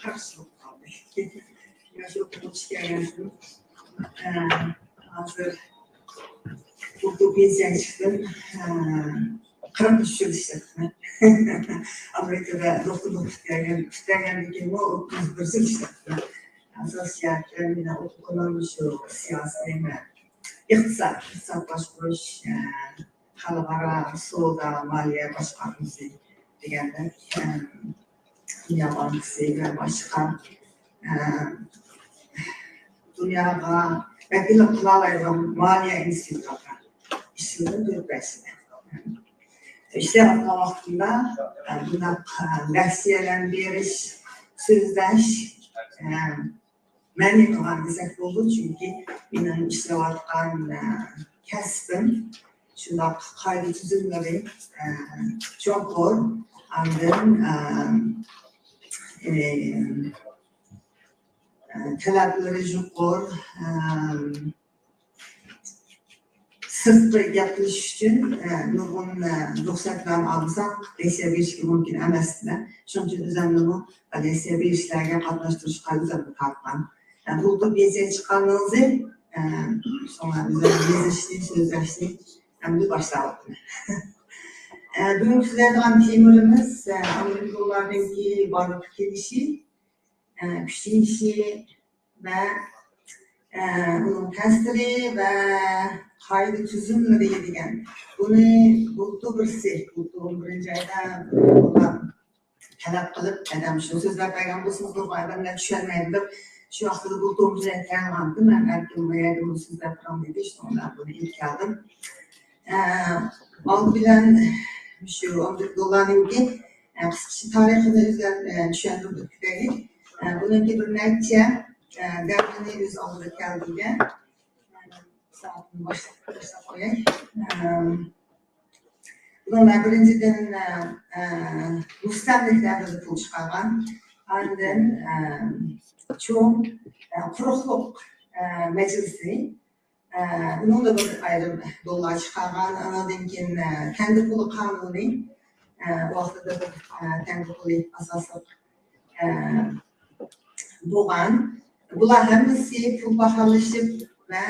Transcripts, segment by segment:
karşılık kaldı. Yaş okumuş geldim. Hazır bu bizden çıktım. 43 yıl işlettim. Amerika'da 9 geldim. O 31 yıl işlettim. Sosyal, yine ekonomi, siyasi, iktisat başvuruş, halkara, soda, maliye başkanımızı degende, Dünya Bankası ve başka dünyada vakil kılalayım maliye enstitüleri işinin dörbesine. İşte hatta vaktinde buna versiyelendiriş, sözleş, məni mühendislik oldu çünkü benim işlevatkan kesbim, şunda kaydı tüzümleri çok zor. Talepleri çok zor. Sırtı yapılış için nurgun ruhsatlarını alırsak lesiye bir işki mümkün emesine. Çünkü düzenli bu lesiye bir işlerine katlaştırış kaydı kalkan. Burada bize çıkanınızı sonra bizleşti, sözleşti hem de başlayalım. Bugün sizlerden temurumuz Amerikalılardaki varlık gelişi, pişirişi ve onun testleri ve kaydı tüzümleri degan. Bunu buldu birisi, buldu birinci ayda talep kılıp adam şu sözler paylaşan bulsunuz bu adamlar düşürmeyin. Şu haftada bulduğumuz erken aldı. Ben erken bayağı bunu sizler falan dedi. İşte onlar bunu ilk aldım. Aldı bilen şu $10 ki kısa tarihinde üzerine düşündürdük dedi. Bunun gibi bir netice devrini yüz aldı geldiğinde saatini başta koyayım. Bunlar birinciden müstemliklerde pul çıkargan. Andın çoğun kurukluk meclisi. Bunun da bir ayrım dolar çıkargan. Anadın ki kendi pulu kanuni. Bu haftada bir kendi pulu asaslık boğan. Bunlar hemisi pul bahalaşıp ve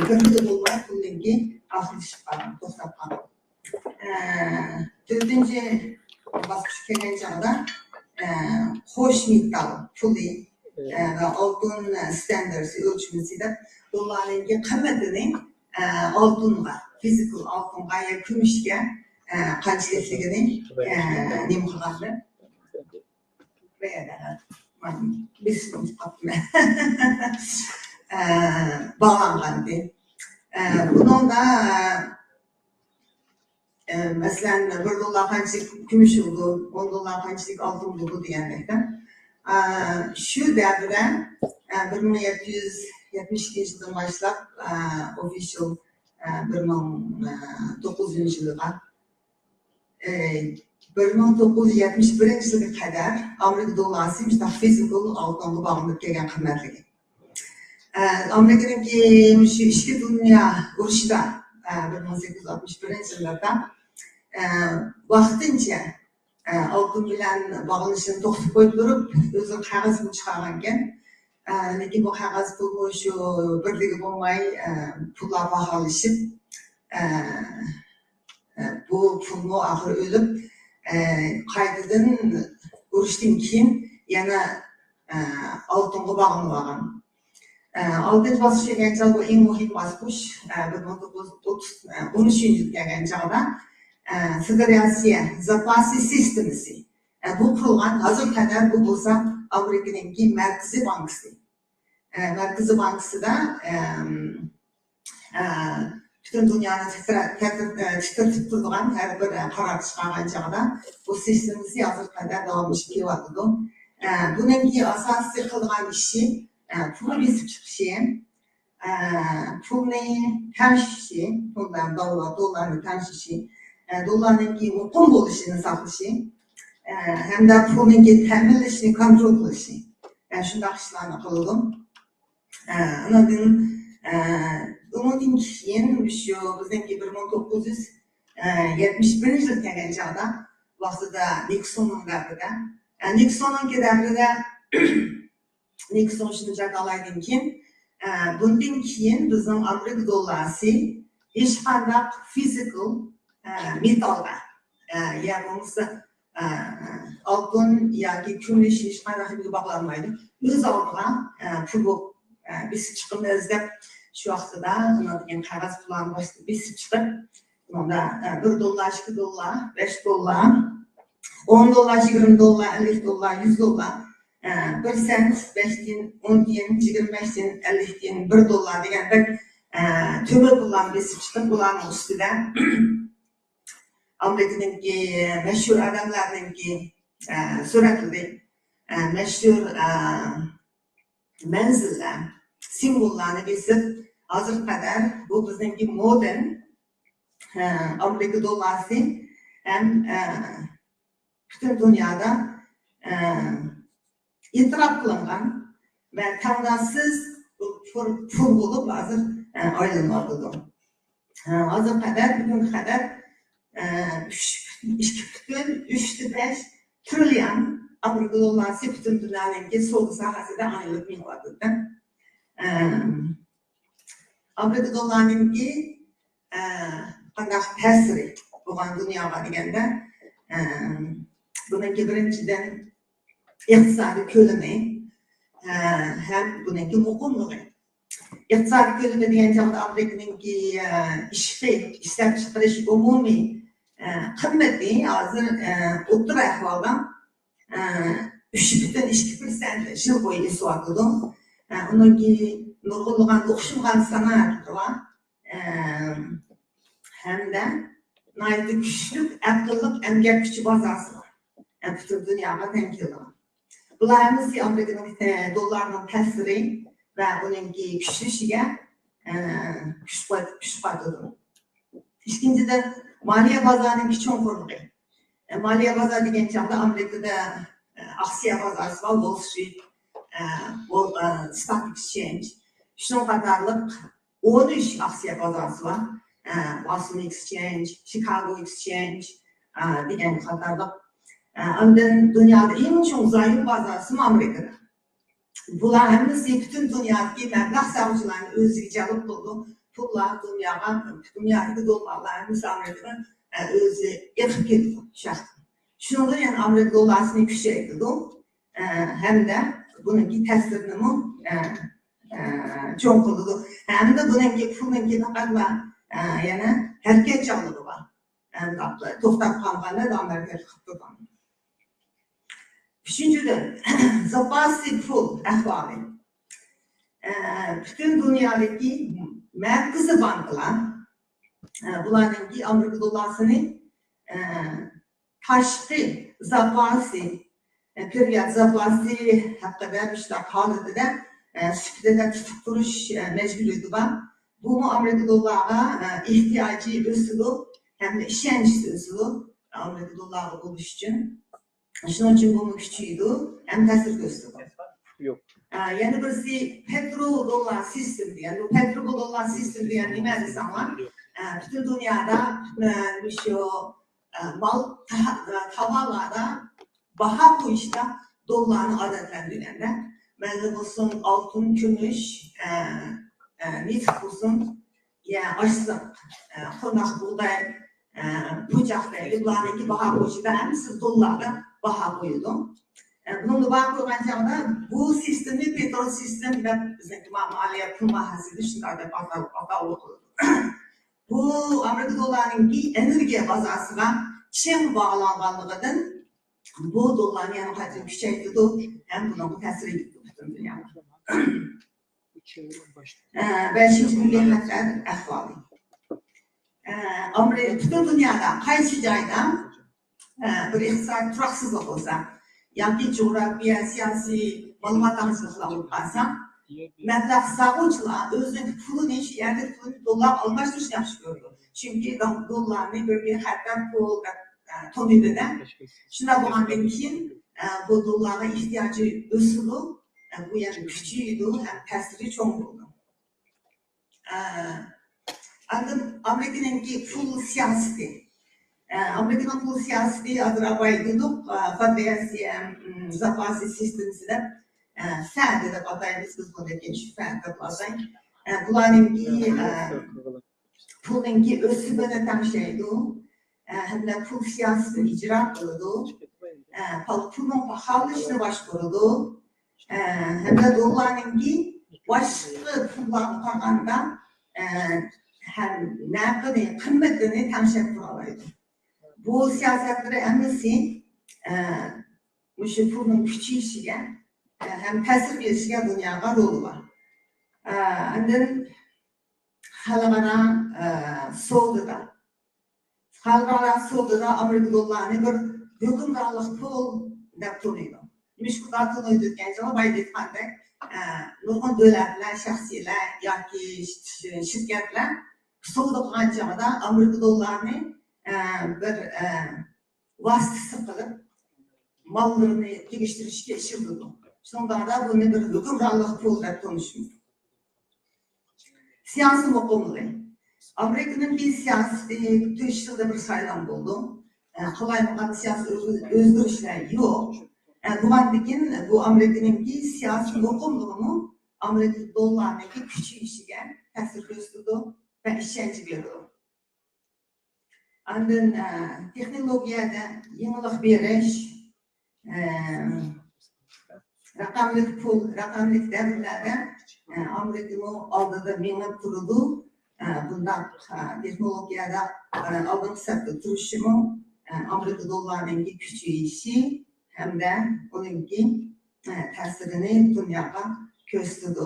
gırgı bulmak bunun ki ahliş kalan, dostlar kalan. Dördüncü basmış kelenceğde hoş miktarı pulu ve altın standartı ölçümüzü de doların ki kıymetini altınға, fizikal altınға ya gümüşke kançiletligini nem kılardı. Veya da bir sıkıntı kaptım. Bağlangandı. Bunun da mesela $1 kançilik gümüş oldu, $10 kançilik altın oldu diyenlerden. Şu devrede 1772 yıldan başlayıp official 1900 yılıga 1971 yılı kadar Amerika dolayısıyla işte physical altınlı bağımlılık gelgen kıymetligi. Amerika'nın ki şu işki dünya uğraşta 1861 yıllarda vaxtınca altın bilen bağlanışını toxtup koyup durup özü kağız pul çıkarganken lekin bu kağız pul şu birligi bolmay pullar bahalaşıp bu pulmu ahır ölüp kaydıdan uğraştın keyin yana altınga bağlanmagan. Altın basışı gelgen bu en muhim basmış 1913 yıl gelgen çağda Federasiya Zapasi Sistemisi. Bu kurulgan hazır kadar bu bolsa Amerika'nın ki Merkezi Bankası. Merkezi Bankası da bütün dünyanın titretip durduğun her bir karar çıkargan çağda bu sistemisi hazır kadar devam edip kelyapti. Bunun ki asası kılgan işi pul besip çıkışı, pulni tanışışı, puldan dolarını tanışışı, doların ki mukum oluşunu saklışı, hem de pulun ki temelleşini kontrol kılışı. Ben şunda işlerini kıldım. Onun için şu bizden ki 1971 yıl gelgen çağda vaxtıda Nixon'un devrinde. Nixon'un ki devrinde Nixon şunca qalaydan keyin bundan keyin bizning Amerika dollari hech qanday physical metalga ya bo'lmasa oltin yoki kumush hech qanday bog'lanmaydi. O'z oldiga pul besib chiqimiz deb shu vaqtida degan qog'oz pullarni besib chiqib, bunda $1, $2, $5, $10, $20, $50, $100, 1 sent, 5 tiyin, 10 tiyin, 25 tiyin, 50 tiyin, $1 degandek tümü pullarni besib chiqib, bularning ustida Amerikadagi mashhur odamlarninki suratli mashhur manzillar, simvollarni besib, hozir qadar bu bizningki modern Amerika dollari ham butun dunyoda e'tirof qilingan va tangdasiz pul bo'lib hozir aylanmoqda. Hozir qadar bugunga qadar 2,3 trillion Amerika dollari butun dunyodagi savdo sohasida aylanib yuribdi. Amerika dollarininki qanday ta'siri bo'lgan dunyoga deganda buningki birinchidan iqtisodiy ko'lami ham buningki muqimligi. Iqtisodiy ko'lami degan chog'da Amerikaninki ishlab chiqarish umumiy qimmati hozir o'rta ahvolda 3,2% yil bo'yi o'syapti. Uningki nurg'unlagan o'xshamagan sanoat var hamda naydi kuchli aqlliq emgak kuchi bazasi var. Butun dunyoga teng keladi. Bular hammasi Amerikaning dollarining ta'siri va uningki kuchlishiga kuch qo'yadi. Ikkinchidan moliya bozorining cho'nqurligi. Moliya bozori degan chog'da Amerikada aksiya bozori va Wall Street, Stock Exchange, shunga qatorliq 13 aksiya bozori var. Boston Exchange, Chicago Exchange degan qatorliq. Ondan dunyoda eng chong zaif bozori Amerikada. Bular hammasi butun dunyodagi mablag' savdochilarni o'ziga jalb qildi. Pullar dunyodagi dollarlar hammasi Amerikadan o'zi yig'ib keldi. Shunga yana Amerika dollarini kuchaytirdi. Hamda buningki ta'sirini cho'ng qildi. Hamda buningki pulninki faqat yana harakatchanligi bor. To'xtab qolganda Amerika qilib turgan. Üçüncüden, zapasli pul ahvali. Bütün dünyadaki merkezi bankalar, bularınki Amerika dollarini taşkı zapasli, periyat zapasli hakkında işte kalıdı da süpürde tutup duruş mecburiyeti var. Bunu Amerika dollara ihtiyacı üstüdü, hem de işençli üstüdü Amerika dolları buluş için. Şunun için bunu küçüğüydü, hem ta'sir gösterdi. Yok. Yani birisi petrodollar sistemi, yani bu petrodollar sistemi diyen nima desanlar, bütün dünyada şu mal tavallarda baha koyuşta dollarını adetlendiğinde, bence olsun altın, gümüş, neft olsun, ya açlık, konak buğday, bucakları, bunlarınki baha koyuşta hepsi dollarda baha koyuldu. Bunun da baha koyulan çağda bu sistemi petrol sistemi ve bizdeki maliye pul mahası dışında baka oldu. Bu Amerika dolarınki enerjiye bazasına Çin bağlanganlığından bu doların yanı kadar küçültüldü hem bunun tesiri gitti bütün dünyada. Beşinci bir hatta ahvali. Amerika bütün dünyada kaysi cayda bir iktisadi turaksızlık olsa, yani coğrafya, siyasi malumatlarımızla olursa, meblag savcılar özünün pulunu iş yerde pulunu dolar almıştır yapışıyor. Çünkü dolarını böyle hatta pul tonuydu da, şuna bu andan için bu dolara ihtiyacı üstüdü, bu yani küçüğüydü, hem tesiri çok oldu. Amerika'nınki pul siyaseti. Amerika'nın pul siyaseti Azerbaycan'ın Federasiya zapası sisteminde sade de batayımız biz buradaki şüphende batay. Bunların ki pulun ki özü böyle tam şeydi. Hem de pul siyasetini icra kıldı. Pulun pahalılığına başvurdu. Hem de doların ki başka pullar pakanda hem ne kadar kıymetini tam şey kuralıydı. Bu siyasetleri emrisi müşafirun küçüğüşüge hem tesir verişige dünyaya rolu var. Ondan halkara soğuda Amerika dolarını bir hükümdarlık pul dep tanıydı. Müşkülat tanıydı gençler baydetmende nurgun devletler, şahsiyeler, yoki şirketler soğuda kancamada Amerika dolarını bir vasıtası kılıp mallarını geliştirişe işirdi. Sonra da bunu bir hükümdarlık pul dep tanışmış. Siyasi mukamlı. Amerika'nın bir siyaseti 3 yılda bir sayılan buldu. Kolay mı siyasi özgürlükler yok. Bu Amerika'nın bir siyasi mukamlılığını Amerika dolarındaki küçük işige tesir gösterdi ve işkence verdi. Ondan teknolojide yenilik veriş, rakamlık pul, rakamlık devlerde Amerika'nın aldığı minnet kuruldu. Bundan teknolojide aldım satı turşumu Amerika dolarının küçük işi hem de onun tesirini dünyaya gösterdi.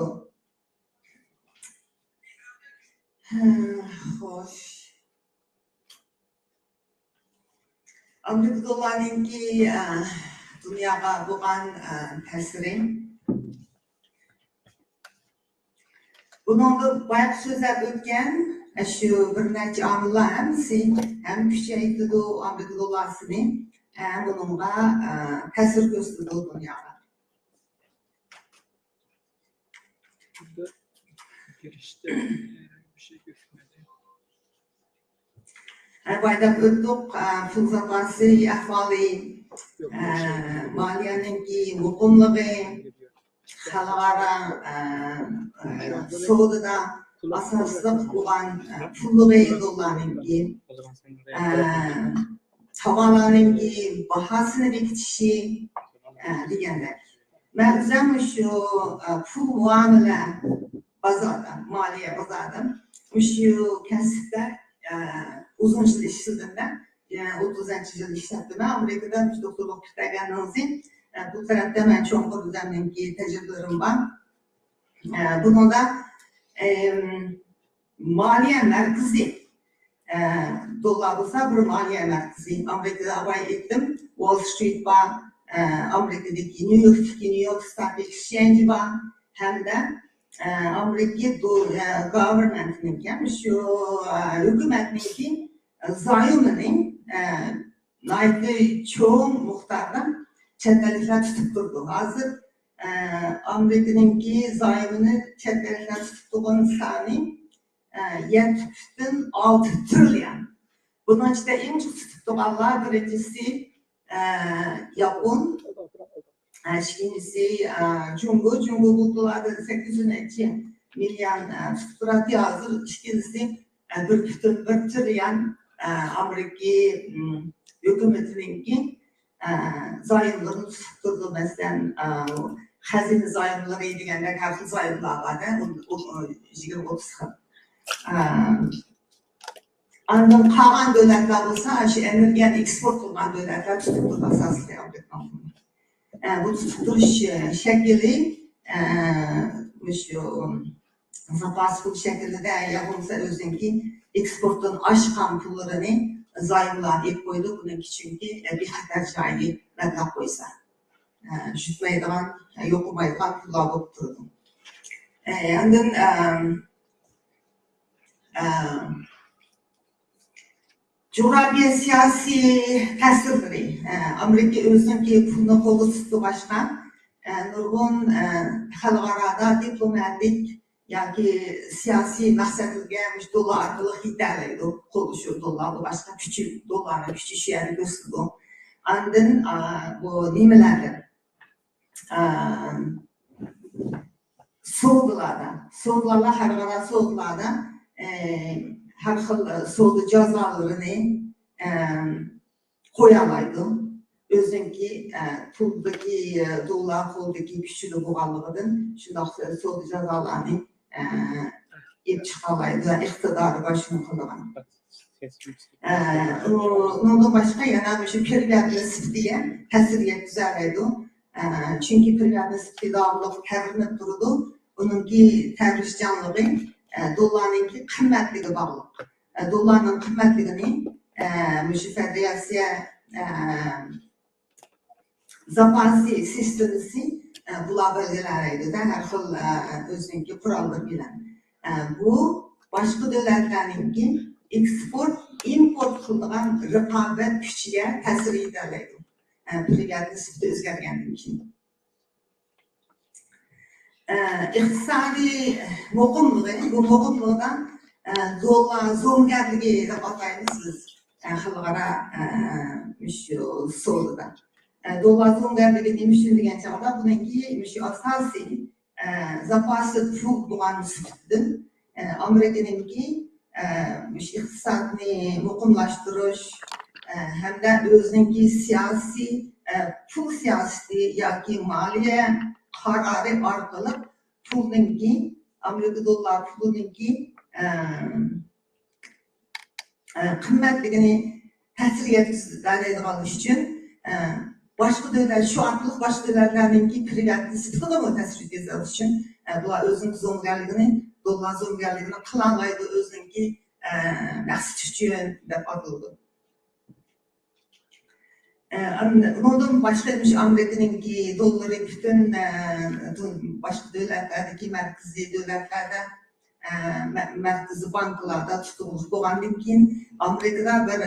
Hoş. Amerika dolarının dünyaya bulan tesiri. Bunun da bayağı sözler ötken, şu bir neçe amillar hem küçüğeydi o Amerika dolarını hem bununla tesir gösterdi dünyaya. Girişte bir şey görmedi. Bayda öttük, pul zapası, ahvali, maliyenin ki mukumluğu, halkara soğuda asaslık olan pulluğu doların ki havaların ki bahasını bekitişi diyenler. Mevzum şu pul muamele bazada, maliye bazada şu kesipler uzun yıl işlediğinde 30 yıl işlettiğinde Amerika'da doktorluk isteyenlerinizi bu tarafta ben çok düzenli tecrübelerim var. Bunun da maliye merkezi dolar olsa bir maliye merkezi. Amerika'da abay ettim. Wall Street var, Amerika'daki New York Stock Exchange var. Hem de Amerika government'nin yani şu hükümetinin zayimenin naiti çoğu muhtardan çetelikler tutup durdu. Hazır Amerika'nın zayimini çetelikler tutup durduğun sani 7,6 trilyon. Bunun işte en çok tutup duranlar birincisi Japon, ikincisi Cumhur buldularda 800 milyon tutup duratı hazır. İkincisi 1 trilyon Amerika hükümetinin zayımlarını tutturdu mesela hazine zayımları deganlar har xil zayımlar var da 20-30 xil. Andan qolgan davlatlar bo'lsa shu energiyani eksport qilgan davlatlar tutib turdi asosli bu tutib turish shakli shu zapas pul shaklida ya bo'lmasa o'ziniki eksportdan oshgan pullarini zayımlar hep koydu bunun çünkü bir hatar şahidi metlak koysa. Şütmeyden, yokumaydan kulağı oturdu. Ondan coğrafya siyasi tesirleri. Amerika özünki pulunu kolu tuttu başkan. Nurgun halkarada diplomatik yoki siyosiy maqsadga gelmiş dolar arqılı hiddalaydi. Qo'lshu dollarni boshqa kuchi dollarni kuchi shu yerda ko'rsatdi. Andın bu nimalarni soğuqlarla har qara soğuqlarda har xil soğuq jazolarını qo'yalaydi. Özünki puldaki dolar qo'ldagi kuchli bo'lganligidan shundoq so'q jazolarni yeb chiqalaydi, iqtidori bor shuni qilgan. Bundan başqa yana shu periodni sifatiga ta'sir yetkazadi. Çünkü periodni sifati davomli tebrinib turadi. Uningki tabirchanligi dollarninki qimmatligiga bog'liq. Dollarning qimmatligini shu federatsiya zapasi sistemisi bular belgilaydi da har xil o'zininki qurollar bilan. Bu boshqa davlatlarninki eksport import qiladigan raqobat kuchiga ta'sir etadi. Periodni sifati o'zgargandan keyin. İqtisodiy muqimligi, bu muqimlikdan dollar zo'mgarligi deb ataymiz biz xalqaro shu so'lda. Dollar zo'mgarligi nima uchun degan chog'da buniki shu asosiy zapasi pul bo'lgan sifatdan Amerikaninki shu iqtisodni muqimlashtirish hamda o'zininki siyosiy pul siyosati yoki moliya qarori orqali pulninki Amerika dollar pulininki qimmatligini ta'sir yetkazadigan uchun boshqa davlat shu orqali boshqa davlatlarninki periodni sifatida ta'sir yetkazadi uchun bular o'zining zo'mgarligini dollar zo'mgarligini qilolmaydi o'zininki maqsad uchun deb ataldi. Bundan başqa Amerikaninki dollari bütün başqa davlatlardagi markaziy davlatlarda markaziy banklarda tutulmuş bo'lgandan keyin Amerikada bir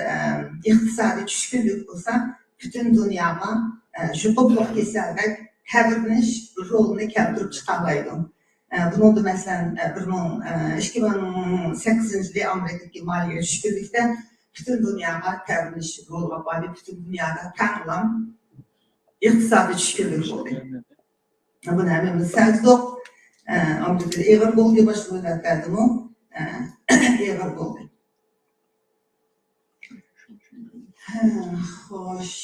iqtisodiy tushkunlik bo'lsa bütün dunyoga shu qo'ploq kasallak tabrinish rolini keltirib chiqarmaydi. Bunun masalan 2008 Amerikadagi moliya tushkunlikda bütün dünyada terörist rol var, bütün dünyada tanınan iqtisodiy tushkunlik bo'ldi. Buni hammamiz sezdik. Amerikada eg'ir bo'ldi, boshqa davlatlardami eg'ir bo'ldi. Xo'sh.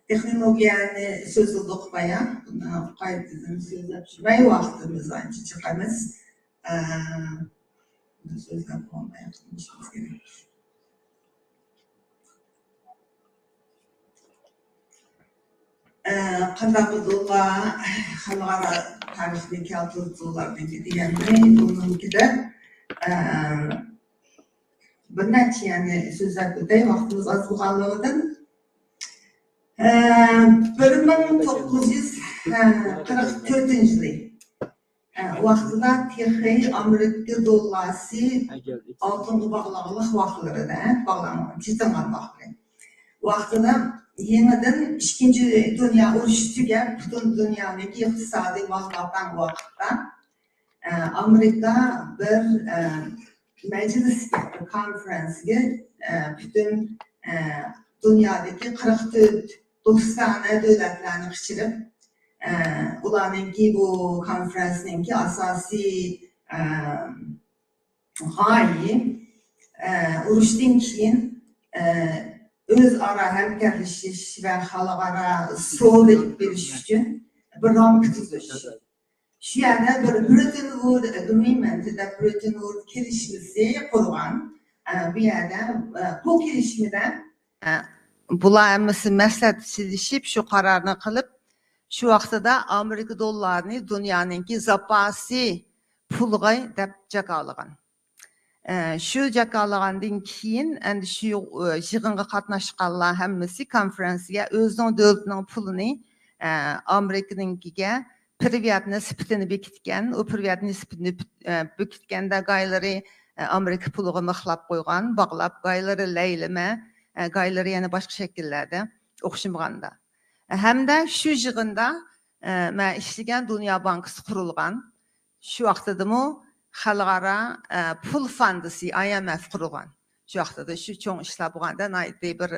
Texnologiyani so'zladik baya. Buni qaytadan so'zlab chiqmay vaqtimiz ancha chiqamiz. Buni so'zlab qolmayapmiz kerak. Qanday dollar xalqaro tarixni keltirdilardan deganda bununkida bir necha yani so'zlab o'tay vaqtimiz oz bo'lganligidan 1944 yil vaqtida texniy Amerika dollari oltinga bog'langan vaqtlarida bog'langan chitingan vaqtida yeniden İkinci Dünya Urushi tugab butun dunyodagi iqtisodiy ma'lumotdan vaqtda Amerika bir majlisga, konferensiga butun dunyodagi 44 dostona davlatlarni qichirib ularninki bu konferensninki asosiy g'oyi urushdan keyin o'zaro hamkorlashish va xalqaro sovg'a berish uchun bir ramka tuzish. Shu yerda bir Bretton Woods Agreement deb Bretton Woods kelishmasi qurgan. Bu yerda bu kelishmada bular hammasi maslahatlashib shu qarorni qilib, shu vaqtida Amerika dollarini dunyoninki zapasi pulga deb jakalagan. Shu jakalagandan keyin endi shu yig'inga qatnashganlar hammasi konferensiyaga o'zining davlatining pulini Amerikaninkiga privatni sifatini bekitgan, u privatni sifatini bekitganda gaylari Amerika puliga mixlab qo'ygan, bog'lab gaylari laylama, gaylari yana boshqa shakllarda o'xshamaganda. Hamda shu yig'inda men ishlagan Dunyo bankasi qurilgan. Şu vaqtidimi xalqaro pul fondisi IMF qurgan. Şu vaqtida şu cho'ng ishlar bo'lganda naydi bir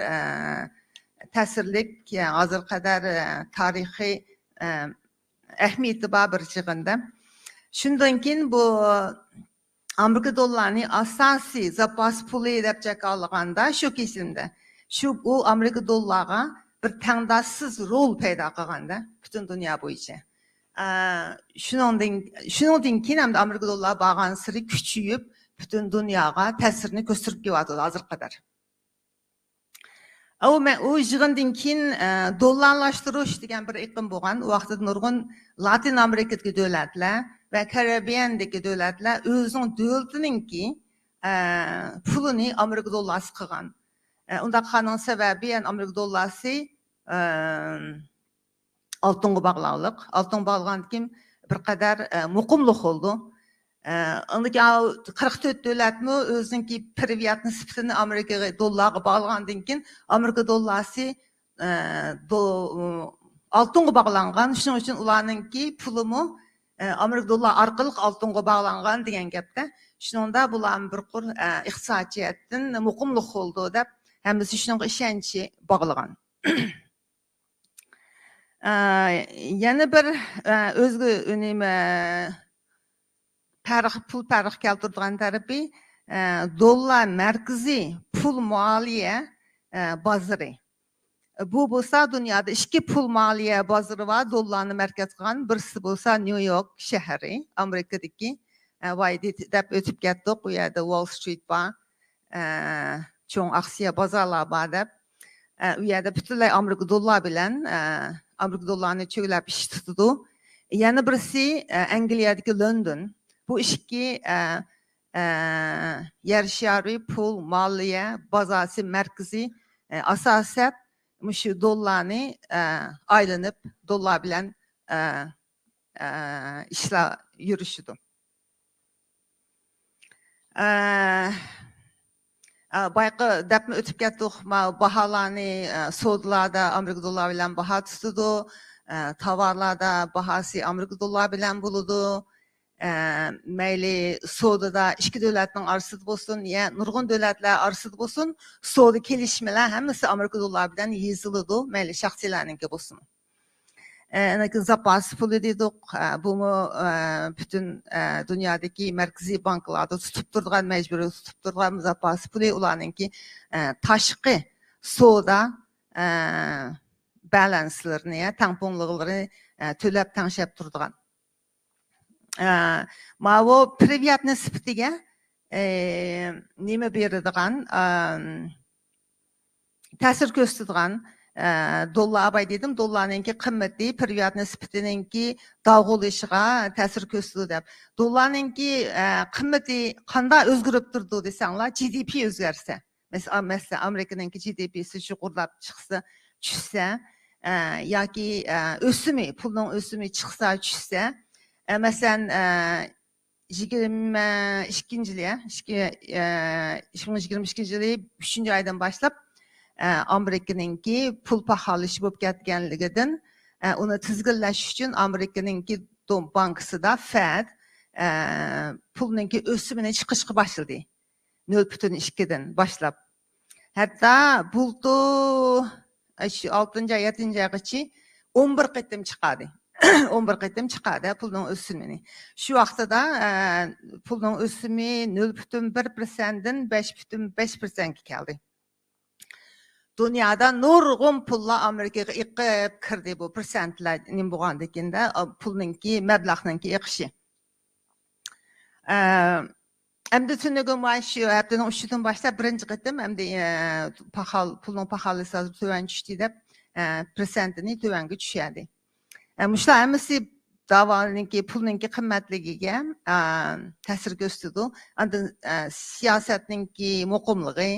ta'sirlik hozir qadar tarixiy ahamiyati bor bir yig'inda. Shundan keyin bu Amerika dollarining asosiy zapas puli deb olganda shu kesimda shu bu Amerika dollariga bir tangdoshsiz rol paydo qilganda butun dunyo bo'yicha. Shundan keyin ham Amerika dollari borgan siri kuchayib butun dunyoga ta'sirini ko'rsatib kelyapti hozir qadar. O yig'indan keyin dollarlashtirish degan bir iqlim bo'lgan. U vaqtda nurg'un Latin Amerikadagi davlatlar va Karibiyandagi davlatlar o'zining davlatiningki pulini Amerika dollari qilgan. Unda qilganing sababi Amerika dollari oltinga bog'liq. Oltin bog'langan kim bir qadar muqimlik oldu. Ondaki 44 davlatmi o'ziniki priviyat nisbatini Amerika dollariga bog'langandan keyin Amerika dollari oltinga bog'langan. Shuning uchun ularningki pulimi Amerika dollari orqali oltinga bog'langan degan gapda. Shunda bular bir qur iqtisodiyotdan muqimlik oldu deb hammasi shunga ishonchi bog'lagan. Yana bir o'zga unimi pul tarix keltirgan tarafi dollar markaziy pul moliya bozori. Bu bo'lsa dunyoda ikki pul moliya bozori va dollarni markaz qilgan. Birisi bo'lsa New York shahri, Amerikadagi deb o'tib ketdik. U yerda Wall Street bor, cho'ng aksiya bozorlar bor deb. U yerda butunlay Amerika dollari bilan Amerika dollarini cho'lab ish tutadi. Yana birisi Angliyadagi London. Bu ikki yer shari pul moliya bozori markazi asosan shu dollarni aylanib dollar bilan ishlar yurishidi. Bayqı depmi ötüp getdik, bahalarni so'dlarda Amerika dollari bilan baho tutadi, tovarlarda bahasi Amerika dollari bilan bo'ladi. Mayli so'dada ikki davlatning orasida bo'lsin, ya nurg'un davlatlar orasida bo'lsin, so'da kelishmalar hammasi Amerika dollari bilan yeziladi, mayli shaxsiylarniki bo'lsin. Zapas puli dedik, bu bütün dünyadaki merkezi bankalarda tutup turgan, mecburi tutup turgan zapas puli ularninki tashqi so'da balanslarni, tamponliqlarini to'lab tanshab turgan. Bu priviyat nisbatiga nima beradigan, ta'sir ko'rsatadigan dollar bay dedim, dollarninki qimmati priviyat nisbatininki dag'ulishiga ta'sir ko'rsatadi deb. Dollarninki qimmati qanday o'zgarib turdi desanglar, GDP o'zgarsa. Mesela Amerikaninki GDP'si yuqorilab chiqsa, tushsa yoki o'simi, pulning o'simi chiqsa, tushsa, masalan 2022 yili 3-oydan boshlab Amerikaninki pul paxolishi bo'lib ketganligidan uni tizginlash uchun Amerikaninki bankasida Fed pulninki o'simini chiqishga boshladi. 0.2 dan boshlab. Hatto bultu 6-oy 7-oygacha 11 qatim chiqadi. 11 qatim chiqadi pulning o'simini. Shu vaqtida pulning o'simi 0.1% dan 5.5% ga keldi. Dünyada nurg'un pullar Amerikaga iqib kirdi, bu persentlar nim bo'lgandaganda pulninki mablag'ninki iqishi. Endi tunugun shu haftaning 3-dan boshlab birinchi qatim endi pulning paxolisi tuvan tushdi deb persentini tuvanga tushadi. Mushlar hammasi davoninki pulninki qimmatligiga ta'sir ko'rsatadi. Endi siyosatninki muqimligi,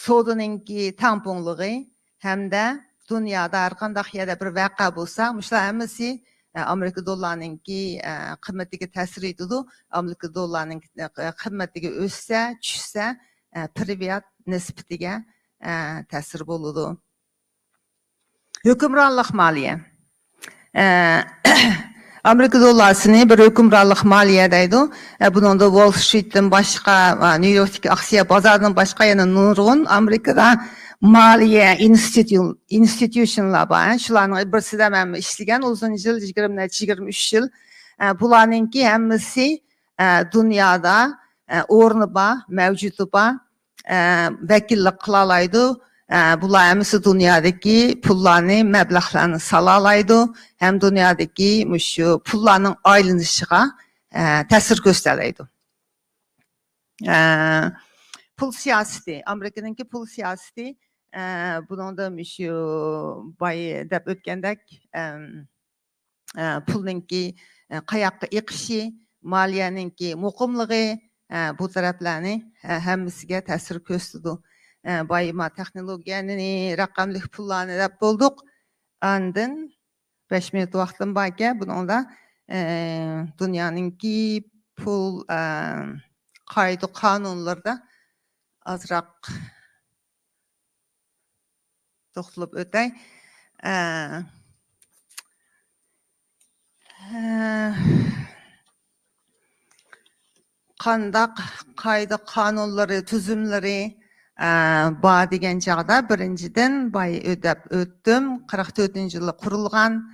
so'daninki tamponligi hamda dunyoda har qanday yerda bir voqea bo'lsa, mushlar hammasi Amerika dollarininki qimmatiga ta'sir etadi. Amerika dollarining qimmatiga o'ssa, tushsa, priviyat nisbatiga ta'sir bo'ladi. Hukmronlik moliya. Amerika dollarını bir hükümranlık maliyedeydi. Bunun da Wall Street'ten başka, New York'taki aksiye pazarından başka yana nurgun Amerika'da maliye institutionlar var. Şuların birisi de ben işleyen uzun yıl, 23 yıl. Bularınki hemmisi dünyada ornu var, mevcudu var, vekillik kılalaydı. Bular hemmisi dünyadaki pullarını, meblağlarını salalaydı. Hem dünyadaki şu pulların ayrılışına tesir gösteriydi. Pul siyaseti, Amerika'nınki pul siyaseti, bunun da şu bayı dep ötkendek pulunki kayakta iqişi, maliyeninki muqimlığı, bu taraflarını hemmisiga tesir gösterdi. Bayıma teknolojiyanı, rakamlık pullarını dep bulduk. Andın 5 minut vaktim varken bunun da dünyanınki pul kaydı kanunlarda azrak toxtulup ötey. Qandaq kaydı kanunları, tüzümleri bağ degen çağda birinciden bay ödep öttüm. 44. yılı kurulgan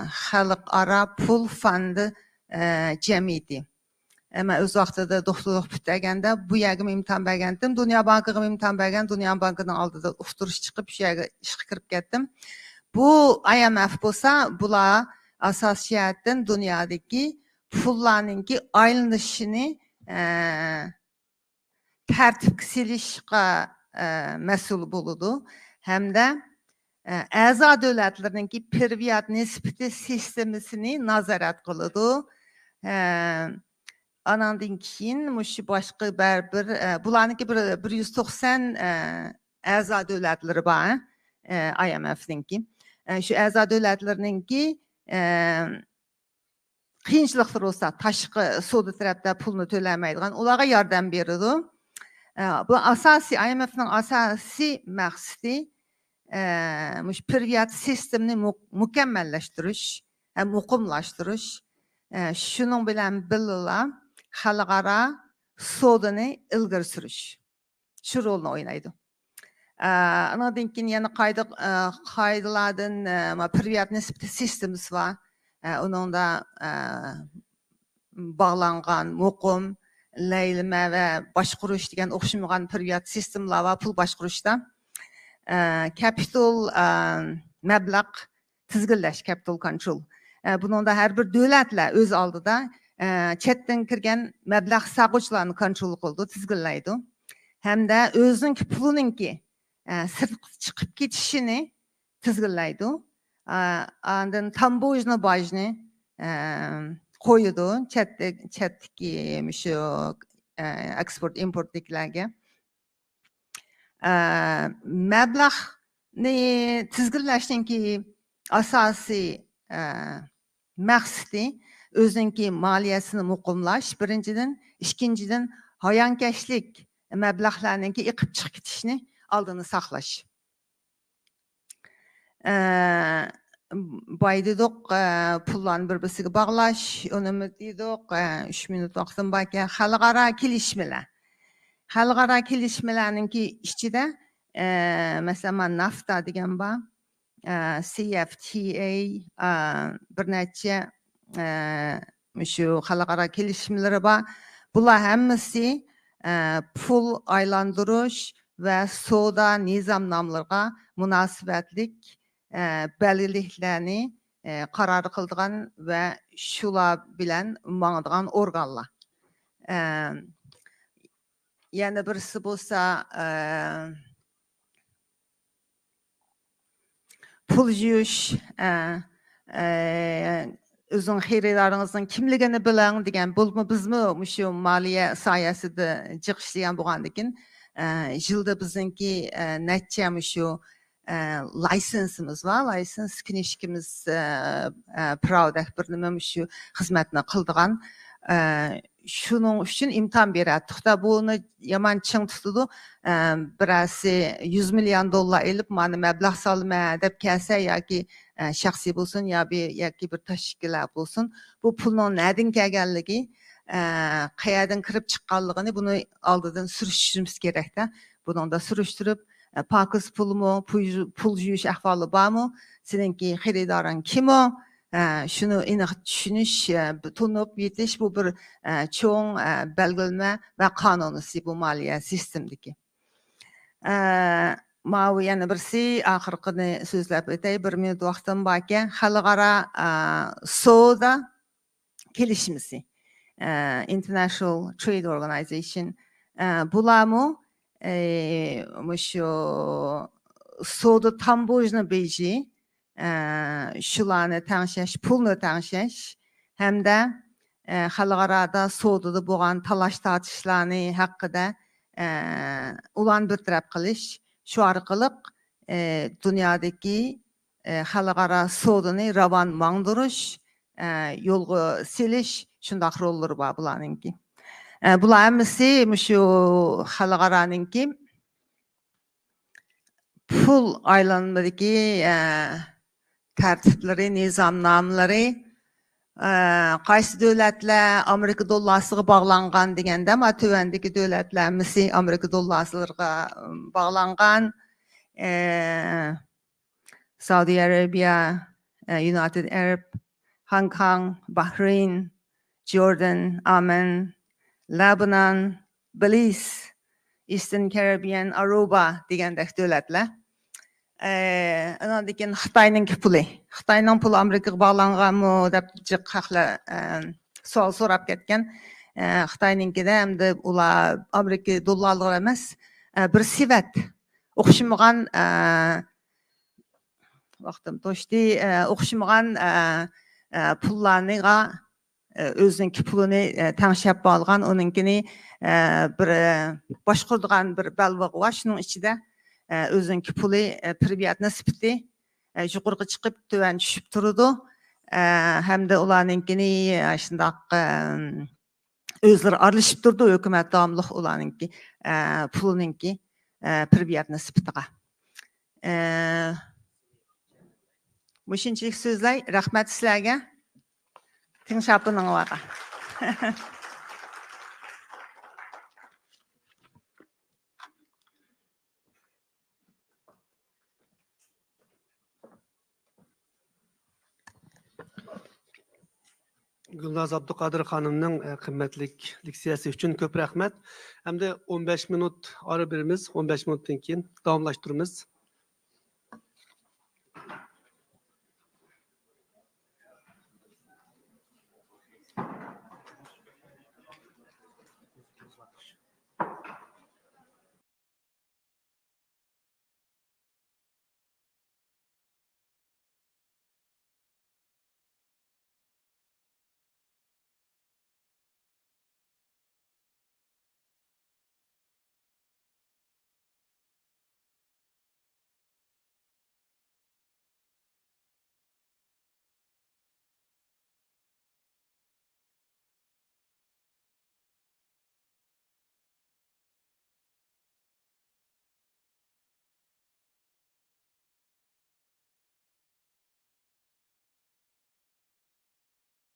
Xalqara Pul Fondu cemiyeti. Ama öz vaqtida doktorluq bitganda bu yerga imtihon bergandim. Dünya Bankiga imtihon bergan, Dünya Bankining oldida uqtirish chiqib, shu yerga ishga kirib ketdim. Bu IMF bo'lsa, bular asosiyatdan dunyodagi pullarninki aylanishini tartibga silishga mas'ul bo'ladi. Hamda a'zo davlatlarninki privат nisbati sistemasini nazorat qiladi. Anandan keyin mush boshqa bir bularniki 190 a'zo davlatlari bor, IMF'ninki. Shu a'zo davlatlarninki qiyinchiliklar bo'lsa, tashqi savdo tarafda pulni to'lamaydigan, ularga yordam beradi. Bu asosiy IMF'ning asosiy maqsadi mush privат sistemni mukammallashtirish, muqimlashtirish. Shuning bilan birga xalqaro savdoni ilgari surish. Shu rolni o'ynaydi. Andan keyin yana qoidalardan privат nisbati sistemasi bor. Uningda bog'langan muqim, laylama va boshqarish degan o'xshamagan privат sistemlar va pul boshqarishda capital mablag' tizginlash, capital control. Buningda har bir davlatlar o'z oldida chetdan kirgan mablag' saquvchilarni kontrol qildi, tizginlaydi. Hamda o'zining pulininki sirtqa chiqib ketishini tizginlaydi. Andan tambojni bojni qo'yadi chetdagi shu eksport importliklarga. Mablag'ni tizginlashninki asosiy maqsadi o'ziniki maliyasini muqimlash, birinchidan, ikkinchidan hayonkashlik mablag'larninki iqib chiqib ketishni oldini saqlash. Boy dedik, pullarni bir-biriga bog'lash, unimi dedik, 3 minut vaqtim borkan, xalqaro kelishmalar. Xalqaro kelishmalarninki ichida masalan NAFTA degan bor, CFTA bir necha shu xalqaro kelishmalar bor. Bular hammasi pul aylantirish va savdo nizomnomlariga munosabatlik belirliklarni qaror qiladigan va shular bilan mangadigan organlar. Yana birisi bo'lsa pul yuyish, o'zing xaridorlaringizning kimligini biling degan, bizmi shu moliya soyasida jiqishgan bo'lgandan yilda bizningki necha shu laysensimiz var, laysens knishkimiz pravda bir nima shu xizmatni qildigan Şunun üçün imkan berətdik da bunu yaman çiң tutudu. Birisi 100 milyon dollar elib məni məbləğ salma deb gəlsə yoki şəxsi bolsun yoki bir təşkilat bolsun, bu pulun nədən gəlgənligi, qayerdən kirib chiqqanligini bunu aldıdan sürüştürümiz kerak da. Bunu da sürüştürüb pakiz pulmu, pul yuyish ahvoli bormi, seninki xaridoring kim o? Şunu aniq tushunish, tunib yetish bu bir cho'ng belgilama va qonuniy bu moliya sistemdagi. Mana yana birsi oxirgini so'zlab o'tay, 1 minut vaqtim bor ekan. Xalqaro savdo kelishmasi, International Trade Organization, bularmi shu savdo tambojni beji, shularni tangshash, pulni tangshash hamda xalqaro savdoda bo'lgan talash tortishlarni haqida ularni bartaraf qilish, shu orqali dunyodagi xalqaro savdoni ravon mangdirish, yo'lga selish shundoq rollari bor bularninki. Bular hammasi shu xalqaroninki pul aylanmadagi tartiblari, nizomnomlari, qaysi davlatlar Amerika dollariga bağlangan deganda, ama tövəndəki dövlətlər hammasi Amerika dollarıga bağlangan. Saudi Arabia, United Arab, Hong Kong, Bahrain, Jordan, Oman, Lebanon, Belize, Eastern Caribbean, Aruba degandək dövlətlər. Ondan keyin Xitoyning puli. Xitoyning puli Amerikaga bağlanganmı deb jiq haqlar savol so'rab ketgan. Xitoyninkida hamda ular Amerika dollarlari emas, bir sivat o'xshamagan vaqtim to'shdi, o'xshamagan pullarniga o'zining pulini tangshab olgan, uninkini bir boshquradigan bir balvoq var, shuning ichida o'zining puli priviyat nisbati yuqoriga chiqib tuvan tushib turadi. Hamda ularninkini shundoq o'zlari aralashib turdi, hukumat davomli ularninki pulininki priviyat nisbatiga. Mushunchalik so'zlar, rahmat sizlarga. Tinglashning vaqa. Gulnaz Abduqadir xonimning qimmatlik leksiyasi uchun ko'p rahmat. Hamda 15 minut ara beramiz, 15 minutdan keyin davomlashtiramiz.